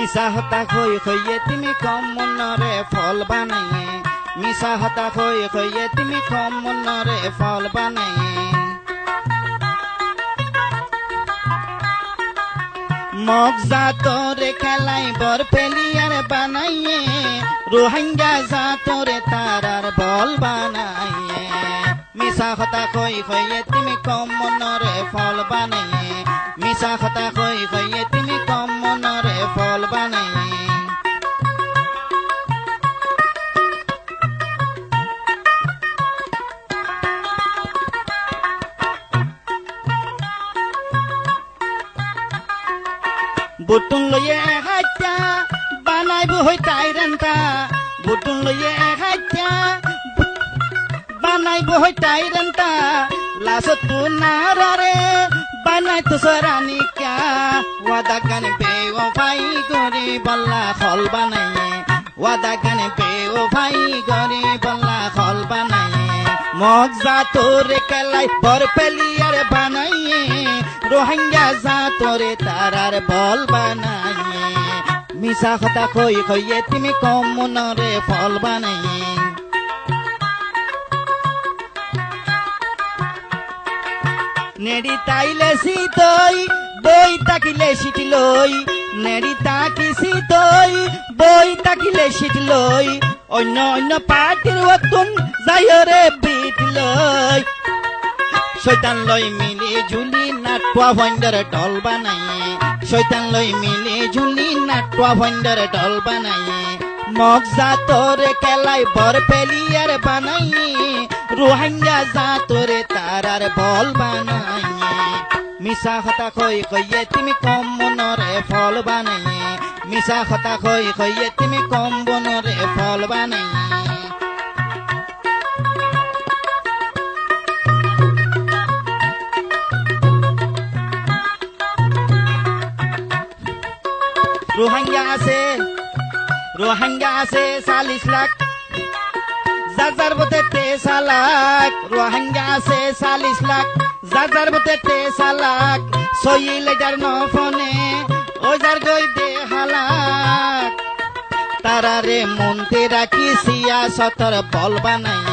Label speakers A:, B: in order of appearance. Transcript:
A: মিছা হতা হৈ হৈয়ে তুমি কম মনৰে ফল বানায়ে মিছা হতা হৈ হৈয়ে তুমি কম মনৰে ফল বানায়ে মগ জাতরে খেলাই বর পেলিয়ার বানাইয়ে রোহিঙ্গা জাতরে তারার বল বানাইয়ে মিছা কথা কই কইয়ে তুমি কম মনরে ফল বানাইয়ে মিছা কথা কই কইয়ে তুমি কম মনরে ফল বানাইয়ে বুটুন লইয়ে হাইতা বানাইব হই তাইরান্তা বুটুন লইয়ে হাইতা বানাইব হই তাইরান্তা লাসত তু নারে বানাই তো সরানি ক্যা ওয়াদা গানে বেও ভাই গরি বল্লা খল বানাইয়ে ওয়াদা গানে বেও ভাই গরি বল্লা খল বানাইয়ে মগ জাতরে কেলাই বর পেলিয়ার বানাইয়ে রোহিঙ্গা জাতরে তারার বল বানাইয়ে মিছা কথা কই কইয়ে তুমি কম মনরে ফল বানাইয়ে নেড়ি তাইলে সিতই বই তাকিলে সিটিলই নেড়ি তাকি সিতই বই তাকিলে সিটিলই অন্য অন্য পার্টির ওতুন যাইরে বিটলই শয়তান লই মিলি ঝুলি নাটুয়া ভন্ডার ডল বানাইয়ে শয়তান লই মিলি ঝুলি নাটুয়া ভন্ডার ডল বানাইয়ে মগ জাতরে কেলাই বর পেলিয়ার বানাইয়ে রোহিঙ্গা জাতরে তারার বল বানাইয়ে মিছা কথা কই কইয়ে তুমি কম মনরে ফল বানাইয়ে মিছা কথা কই কইয়ে তুমি কম মনরে ফল বানাইয়ে রোহিঙ্গা আছে 40 লাখ যার বতে 3 লাখ রোহিঙ্গা আছে 40 লাখ যার বতে 3 লাখ সই লেটার ন ফোনে ও যার গই দে হালাক তারারে মন্তে রাখি সিয়াসতর বল বানাই